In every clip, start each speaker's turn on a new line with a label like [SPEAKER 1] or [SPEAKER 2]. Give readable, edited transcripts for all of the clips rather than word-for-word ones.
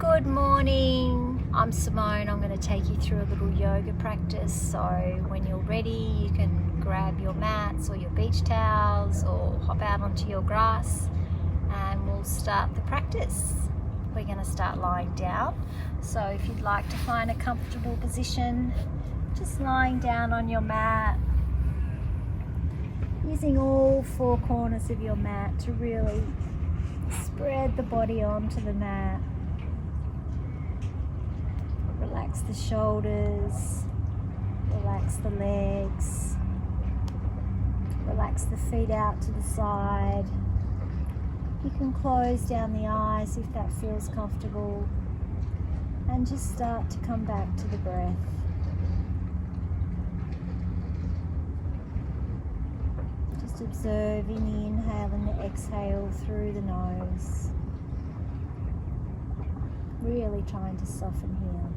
[SPEAKER 1] Good morning, I'm Simone. I'm going to take you through a little yoga practice. So when you're ready, you can grab your mats or your beach towels or hop out onto your grass and we'll start the practice. We're going to start lying down. So if you'd like to find a comfortable position, just lying down on your mat, using all four corners of your mat to really spread the body onto the mat. Relax the shoulders, relax the legs, relax the feet out to the side. You can close down the eyes if that feels comfortable and just start to come back to the breath. Just observing the inhale and the exhale through the nose. Really trying to soften here.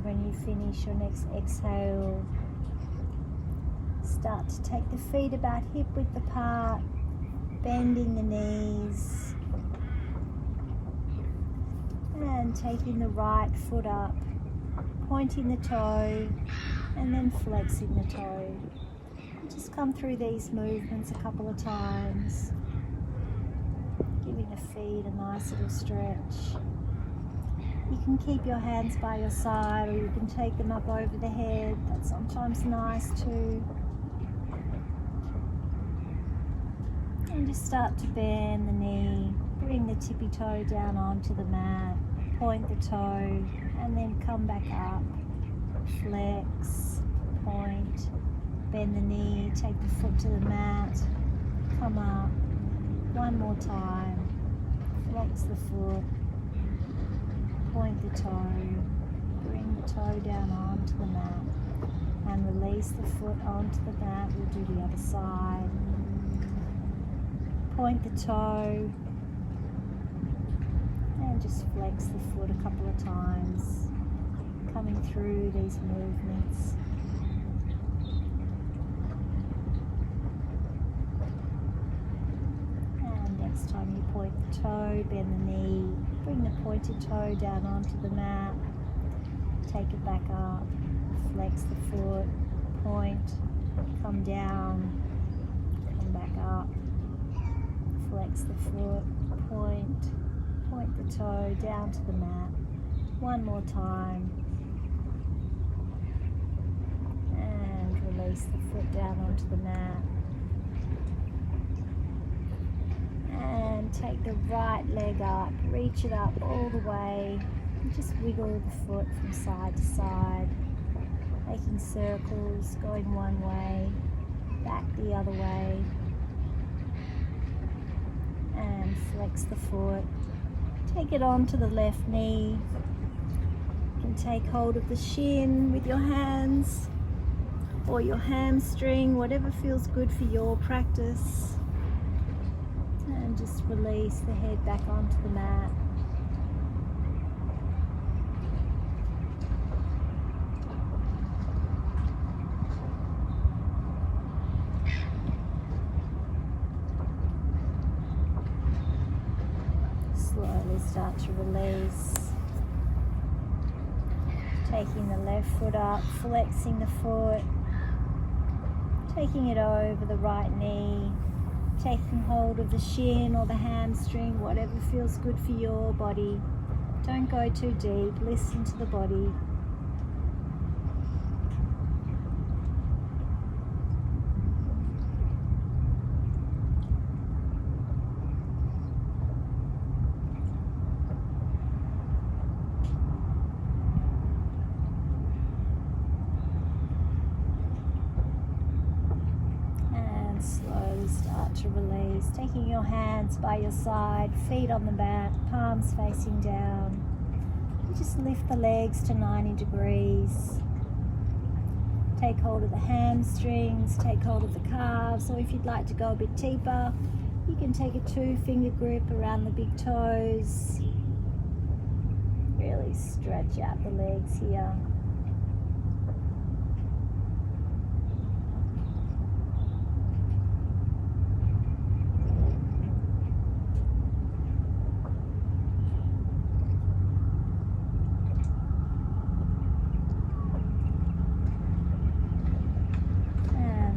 [SPEAKER 1] When you finish your next exhale, start to take the feet about hip width apart, bending the knees, and taking the right foot up, pointing the toe, and then flexing the toe. And just come through these movements a couple of times, giving the feet a nice little stretch. You can keep your hands by your side or you can take them up over the head. That's sometimes nice too. And just start to bend the knee. Bring the tippy toe down onto the mat. Point the toe and then come back up. Flex, point, bend the knee, take the foot to the mat. Come up. One more time. Flex the foot. Point the toe, bring the toe down onto the mat and release the foot onto the mat. We'll do the other side. Point the toe and just flex the foot a couple of times, coming through these movements. And next time you point the toe, bend the knee, bring the pointed toe down onto the mat, take it back up, flex the foot, point, come down, come back up, flex the foot, point the toe down to the mat. One more time. And release the foot down onto the mat. And take the right leg up, reach it up all the way, and just wiggle the foot from side to side, making circles, going one way, back the other way, and flex the foot. Take it onto the left knee. You can take hold of the shin with your hands or your hamstring, whatever feels good for your practice. And just release the head back onto the mat. Slowly start to release. Taking the left foot up, flexing the foot, taking it over the right knee. Taking hold of the shin or the hamstring, whatever feels good for your body. Don't go too deep, listen to the body. Slowly start to release, taking your hands by your side, feet on the mat, palms facing down. You just lift the legs to 90 degrees. Take hold of the hamstrings, take hold of the calves, or if you'd like to go a bit deeper, you can take a 2-finger grip around the big toes. Really stretch out the legs here.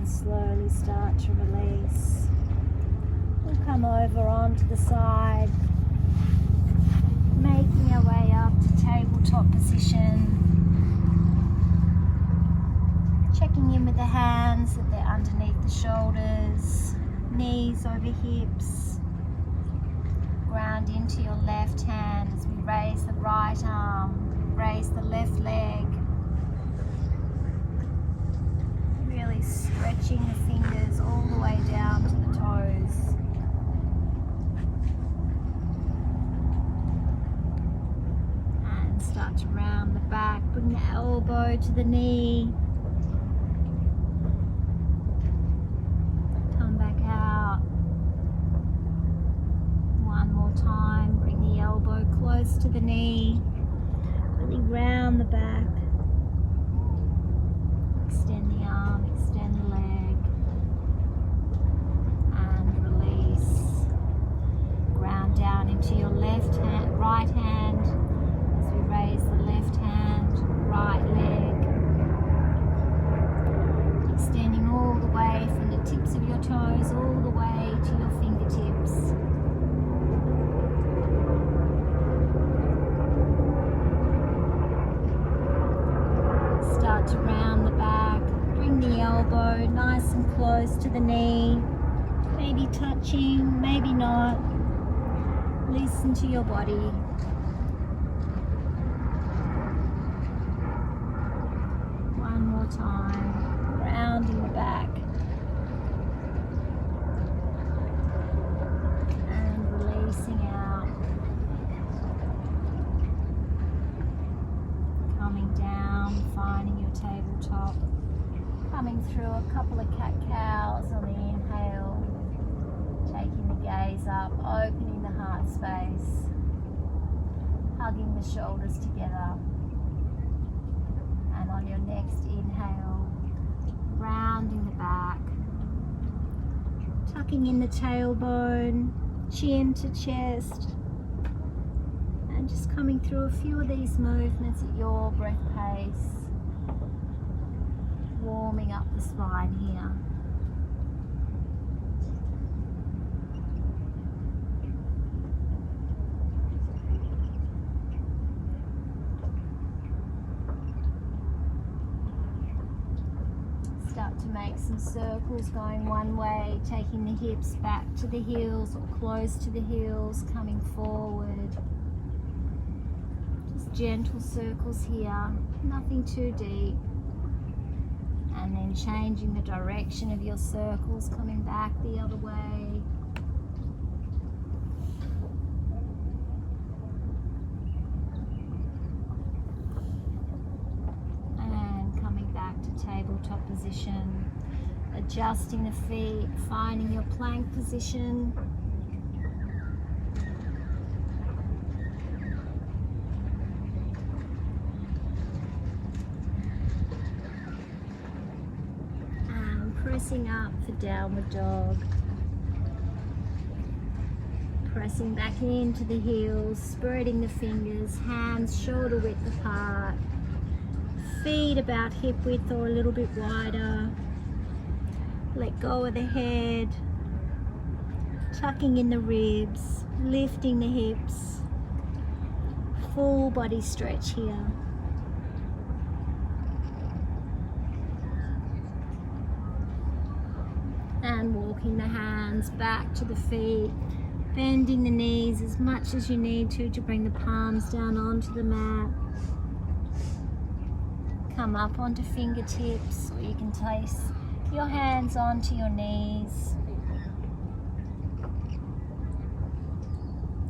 [SPEAKER 1] Slowly start to release. We'll come over onto the side, making our way up to tabletop position. Checking in with the hands that they're underneath the shoulders, knees over hips. Ground into your left hand as we raise the right arm, raise the left leg. Really stretching the fingers all the way down to the toes. And start to round the back, bring the elbow to the knee. Come back out. One more time, bring the elbow close to the knee. Really round the back. Extend the arm, extend the leg, and release. Ground down into your left hand, right hand, as we raise the left hand, right leg. Extending all the way from the tips of your toes, all the way to your fingertips. Start to round the back, bring the elbow nice and close to the knee, maybe touching, maybe not. Listen to your body. One more time, rounding the back. And releasing out. Coming down, finding your tabletop. Coming through a couple of cat-cows on the inhale. Taking the gaze up, opening the heart space. Hugging the shoulders together. And on your next inhale, rounding the back. Tucking in the tailbone, chin to chest. And just coming through a few of these movements at your breath pace. Warming up the spine here. Start to make some circles going one way, taking the hips back to the heels or close to the heels, coming forward. Just gentle circles here, nothing too deep. And then changing the direction of your circles, coming back the other way. And coming back to tabletop position. Adjusting the feet, finding your plank position. Pressing up for downward dog. Pressing back into the heels, spreading the fingers, hands shoulder width apart. Feet about hip width or a little bit wider. Let go of the head. Tucking in the ribs, lifting the hips. Full body stretch here. And walking the hands back to the feet, bending the knees as much as you need to bring the palms down onto the mat. Come up onto fingertips, or you can place your hands onto your knees.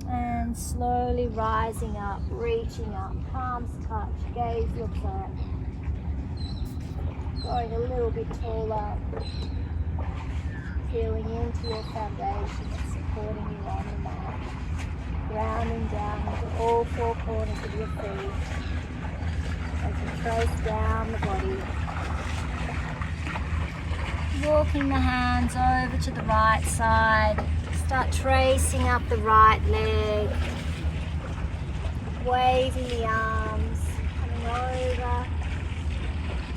[SPEAKER 1] And slowly rising up, reaching up, palms touch, gaze looks up. Going a little bit taller. Feeling into your foundation that's supporting you on the mat. Grounding down into all four corners of your feet. As you trace down the body. Walking the hands over to the right side. Start tracing up the right leg. Waving the arms. Coming over.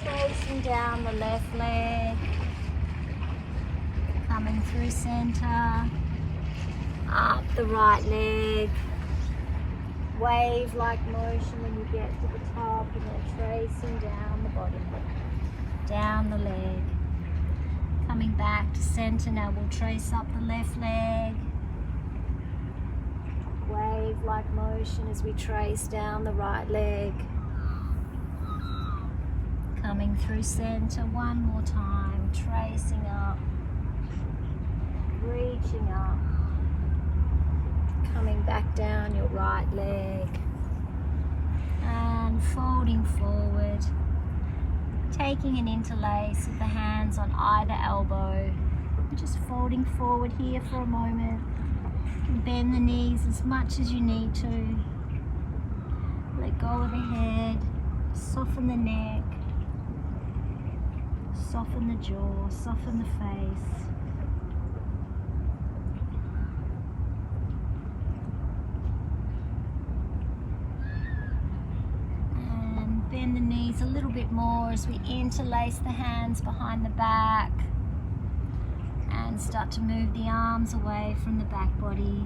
[SPEAKER 1] Tracing down the left leg. Coming through center. Up the right leg. Wave-like motion when you get to the top, and then tracing down the body. Down the leg. Coming back to center. Now we'll trace up the left leg. Wave-like motion as we trace down the right leg. Coming through center one more time. Tracing up. Reaching up. Coming back down your right leg. And folding forward. Taking an interlace with the hands on either elbow. Just folding forward here for a moment. Bend the knees as much as you need to. Let go of the head. Soften the neck. Soften the jaw. Soften the face. Bend the knees a little bit more as we interlace the hands behind the back and start to move the arms away from the back body.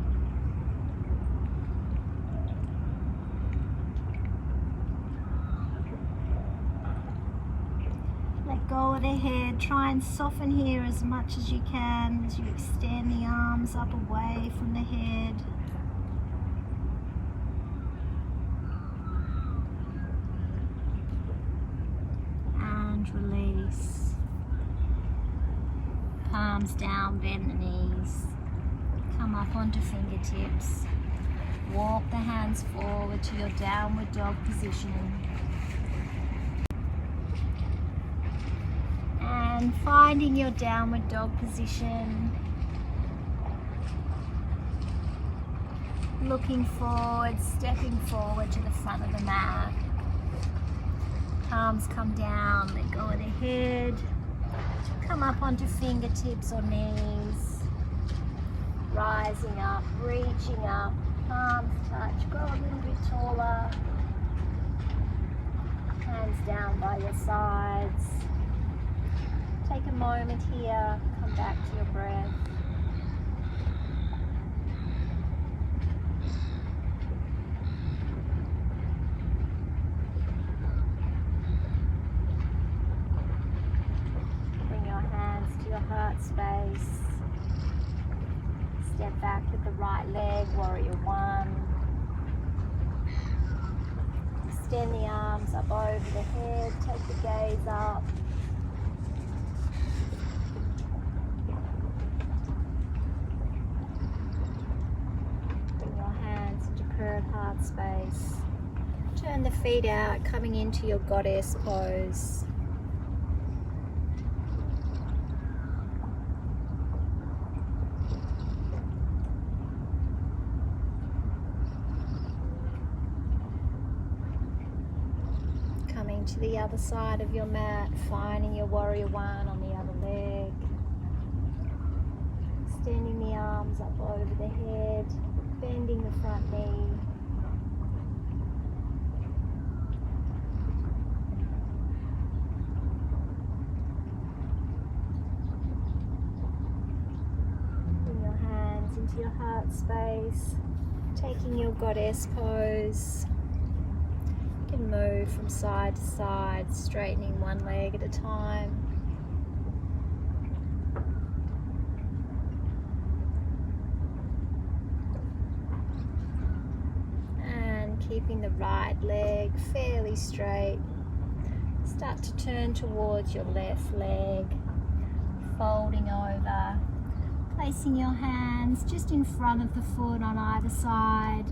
[SPEAKER 1] Let go of the head. Try and soften here as much as you can as you extend the arms up away from the head. Release. Palms down, bend the knees. Come up onto fingertips. Walk the hands forward to your downward dog position. And finding your downward dog position. Looking forward, stepping forward to the front of the mat. Palms come down, let go of the head. Come up onto fingertips or knees. Rising up, reaching up. Palms touch, go a little bit taller. Hands down by your sides. Take a moment here, come back to your breath. Heart space. Step back with the right leg, warrior one. Extend the arms up over the head, take the gaze up. Bring your hands into curved heart space. Turn the feet out, coming into your goddess pose. To the other side of your mat, finding your warrior one on the other leg. Extending the arms up over the head, bending the front knee. Bring your hands into your heart space, taking your goddess pose. You can move from side to side, straightening one leg at a time. And keeping the right leg fairly straight. Start to turn towards your left leg, folding over, placing your hands just in front of the foot on either side.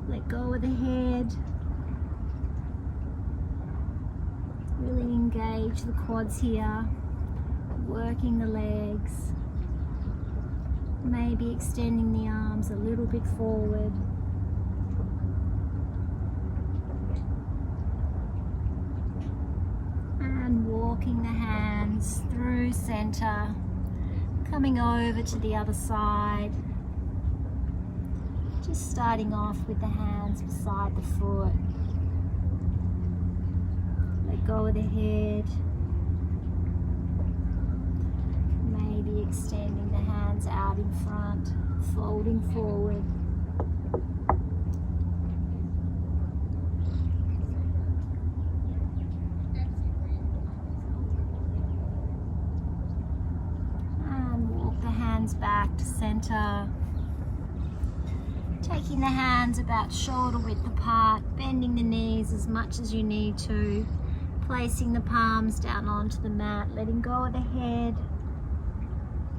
[SPEAKER 1] Let go of the head. Really engage the quads here, working the legs, maybe extending the arms a little bit forward. And walking the hands through center, coming over to the other side. Just starting off with the hands beside the foot. Let go of the head. Maybe extending the hands out in front, folding forward. And walk the hands back to center. Taking the hands about shoulder width apart, bending the knees as much as you need to, placing the palms down onto the mat, letting go of the head,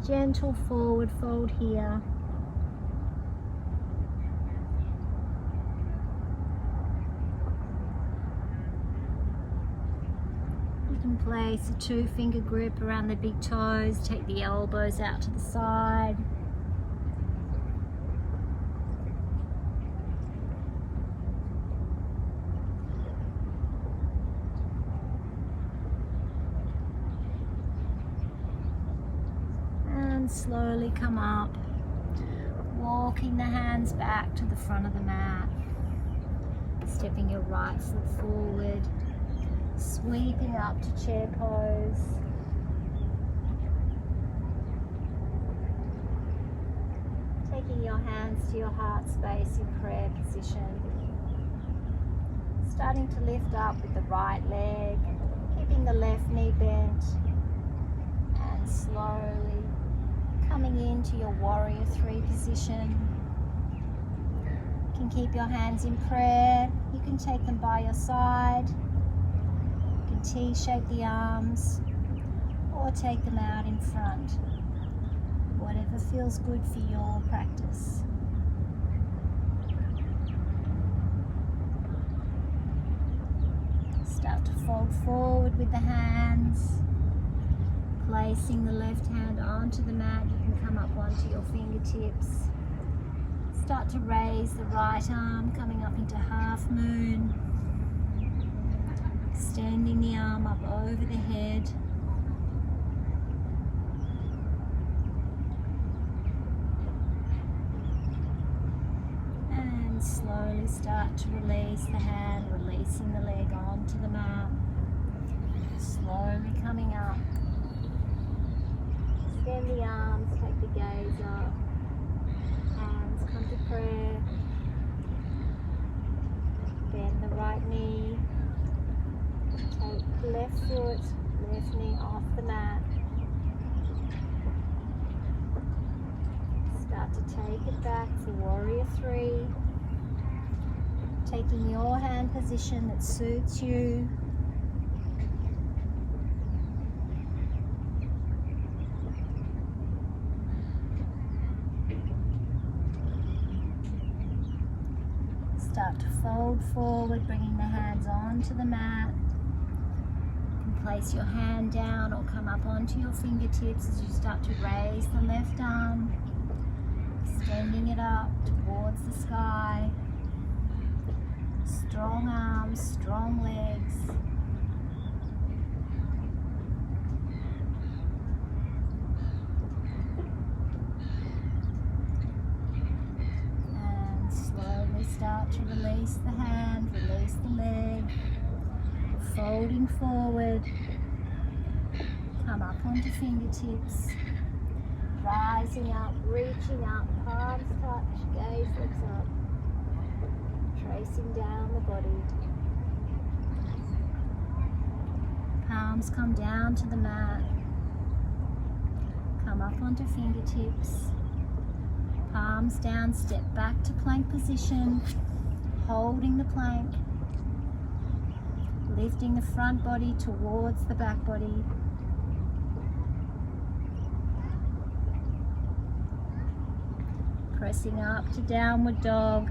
[SPEAKER 1] gentle forward fold here. You can place a 2-finger grip around the big toes, take the elbows out to the side. Slowly come up, walking the hands back to the front of the mat, stepping your right foot forward, sweeping up to chair pose. Taking your hands to your heart space in prayer position. Starting to lift up with the right leg, keeping the left knee bent, and slowly coming into your warrior 3 position. You can keep your hands in prayer. You can take them by your side. You can T-shape the arms or take them out in front. Whatever feels good for your practice. Start to fold forward with the hands. Placing the left hand onto the mat, you can come up onto your fingertips. Start to raise the right arm, coming up into half moon. Extending the arm up over the head. And slowly start to release the hand, releasing the leg onto the mat. Slowly coming up. Extend the arms, take the gaze up, hands come to prayer, bend the right knee, take the left foot, left knee off the mat, start to take it back for warrior 3, taking your hand position that suits you. Start to fold forward, bringing the hands onto the mat. You can place your hand down or come up onto your fingertips as you start to raise the left arm, extending it up towards the sky. Strong arms, strong legs. Start to release the hand, release the leg, folding forward, come up onto fingertips, rising up, reaching up, palms touch, gaze looks up, tracing down the body. Palms come down to the mat, come up onto fingertips. Palms down, step back to plank position, holding the plank, lifting the front body towards the back body. Pressing up to downward dog,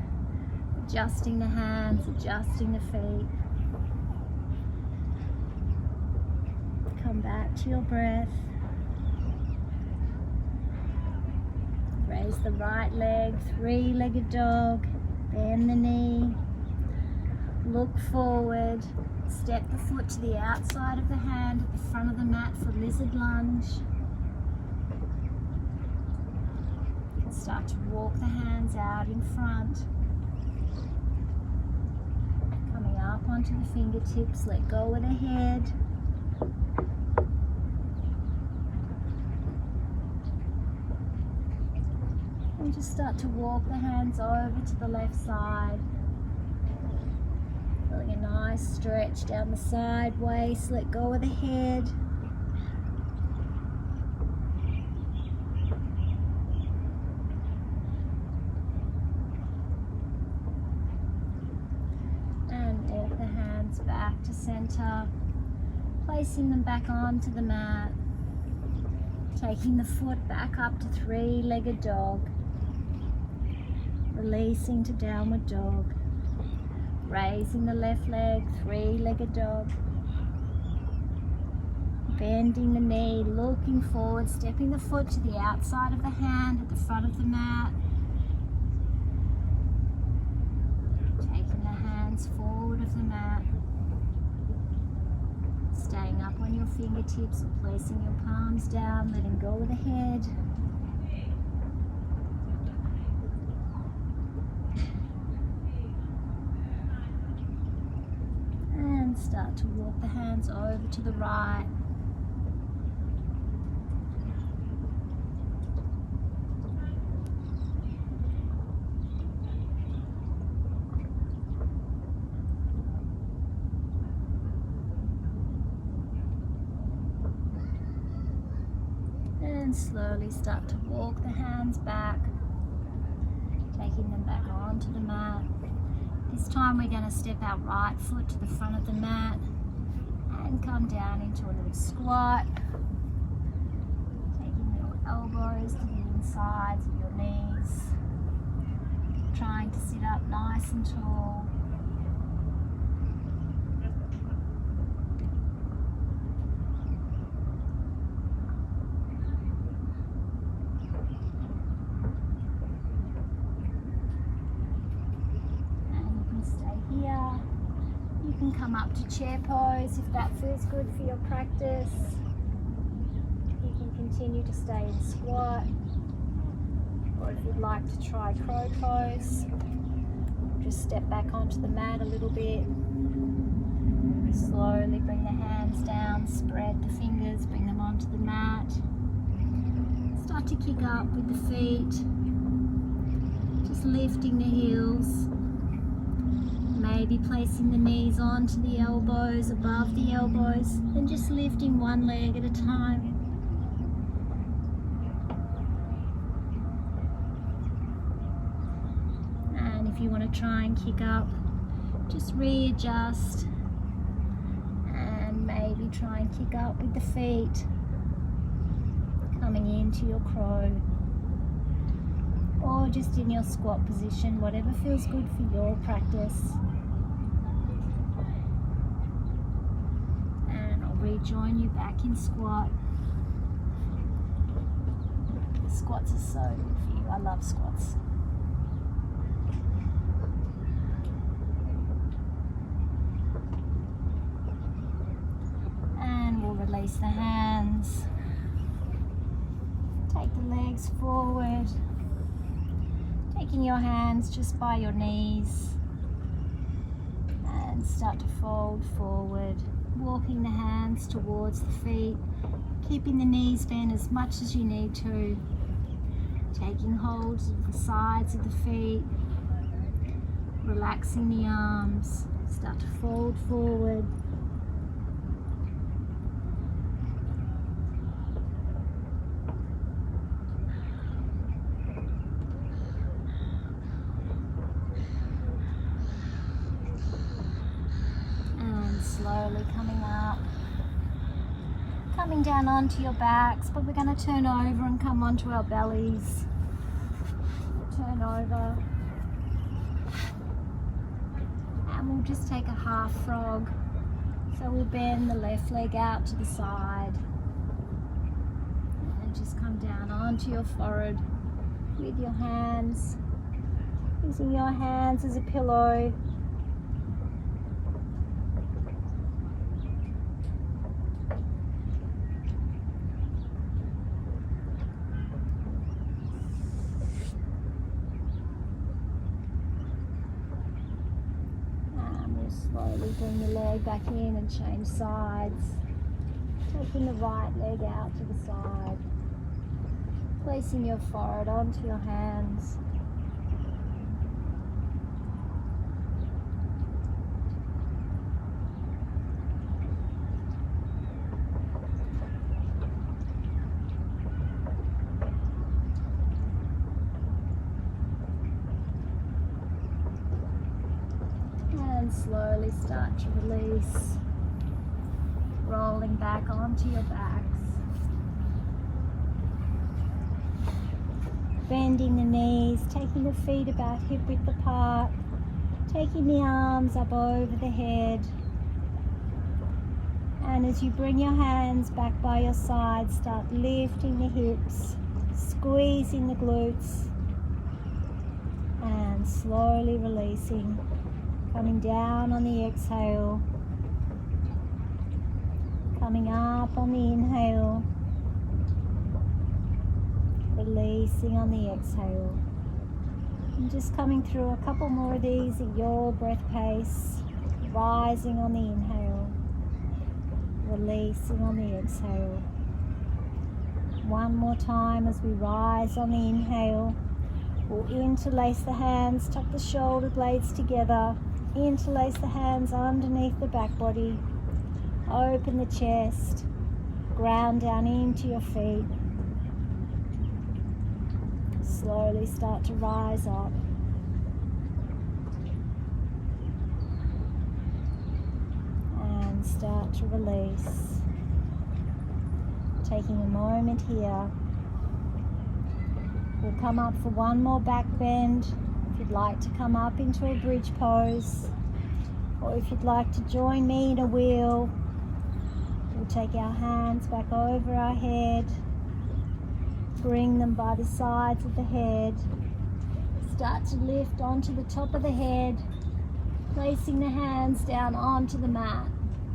[SPEAKER 1] adjusting the hands, adjusting the feet. come back to your breath. Raise the right leg, three-legged dog. Bend the knee. Look forward. Step the foot to the outside of the hand at the front of the mat for lizard lunge. You can start to walk the hands out in front. Coming up onto the fingertips, let go of the head. And just start to walk the hands over to the left side. Feeling a nice stretch down the side waist, let go of the head. And walk the hands back to center, placing them back onto the mat. Taking the foot back up to three-legged dog. Releasing to downward dog. Raising the left leg, three-legged dog. Bending the knee, looking forward, stepping the foot to the outside of the hand at the front of the mat. Taking the hands forward of the mat. Staying up on your fingertips or placing your palms down, letting go of the head. And start to walk the hands over to the right. And slowly start to walk the hands back, taking them back onto the mat. This time we're going to step our right foot to the front of the mat and come down into a little squat, taking your elbows to the insides of your knees, trying to sit up nice and tall. You can come up to chair pose if that feels good for your practice. You can continue to stay in squat, or if you'd like to try crow pose, just step back onto the mat a little bit. Slowly bring the hands down, spread the fingers, bring them onto the mat. Start to kick up with the feet, just lifting the heels. Maybe placing the knees onto the elbows, above the elbows, and just lifting one leg at a time. And if you want to try and kick up, just readjust and maybe try and kick up with the feet, coming into your crow, or just in your squat position, whatever feels good for your practice. Rejoin you back in squat. Squats are so good for you. I love squats. And we'll release the hands. Take the legs forward. Taking your hands just by your knees. And start to fold forward. Walking the hands towards the feet, keeping the knees bent as much as you need to, taking hold of the sides of the feet, relaxing the arms, start to fold forward. Slowly coming up, coming down onto your backs, but we're going to turn over and come onto our bellies. Turn over, and we'll just take a half frog, So we'll bend the left leg out to the side and just come down onto your forehead with your hands, using your hands as a pillow. Slowly bring the leg back in and change sides. Taking the right leg out to the side. Placing your forehead onto your hands. And slowly start to release, rolling back onto your backs. Bending the knees, taking the feet about hip width apart, taking the arms up over the head. And as you bring your hands back by your side, start lifting the hips, squeezing the glutes, and slowly releasing. Coming down on the exhale, coming up on the inhale, releasing on the exhale. And just coming through a couple more of these at your breath pace, rising on the inhale, releasing on the exhale. One more time as we rise on the inhale. We'll interlace the hands, tuck the shoulder blades together. Interlace the hands underneath the back body, open the chest, ground down into your feet. Slowly start to rise up. And start to release. Taking a moment here. We'll come up for one more back bend. If you'd like to come up into a bridge pose, or if you'd like to join me in a wheel, we'll take our hands back over our head, bring them by the sides of the head, start to lift onto the top of the head, placing the hands down onto the mat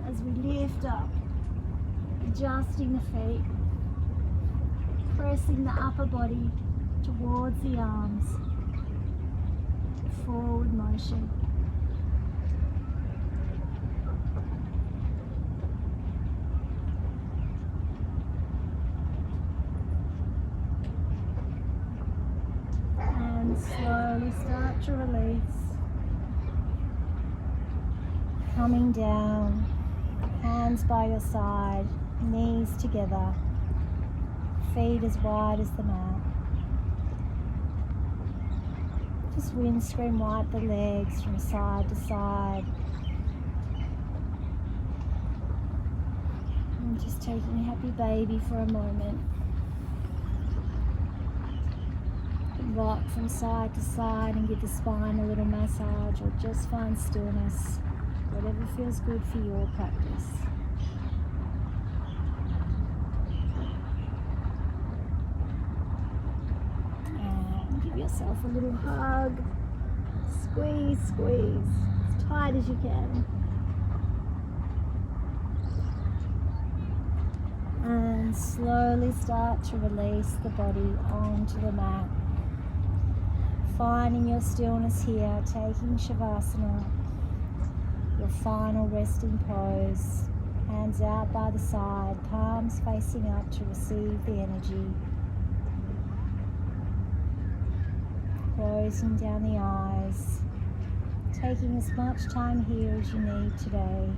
[SPEAKER 1] as we lift up, adjusting the feet, pressing the upper body towards the arms. Forward motion. And slowly start to release. Coming down, hands by your side, knees together, feet as wide as the mat. Just windscreen wipe the legs from side to side. And just taking happy baby for a moment. Rock from side to side and give the spine a little massage, or just find stillness, whatever feels good for your practice. Give yourself a little hug. Squeeze, squeeze, as tight as you can. And slowly start to release the body onto the mat. Finding your stillness here, taking Shavasana, your final resting pose. Hands out by the side, palms facing up to receive the energy. Closing down the eyes, taking as much time here as you need today.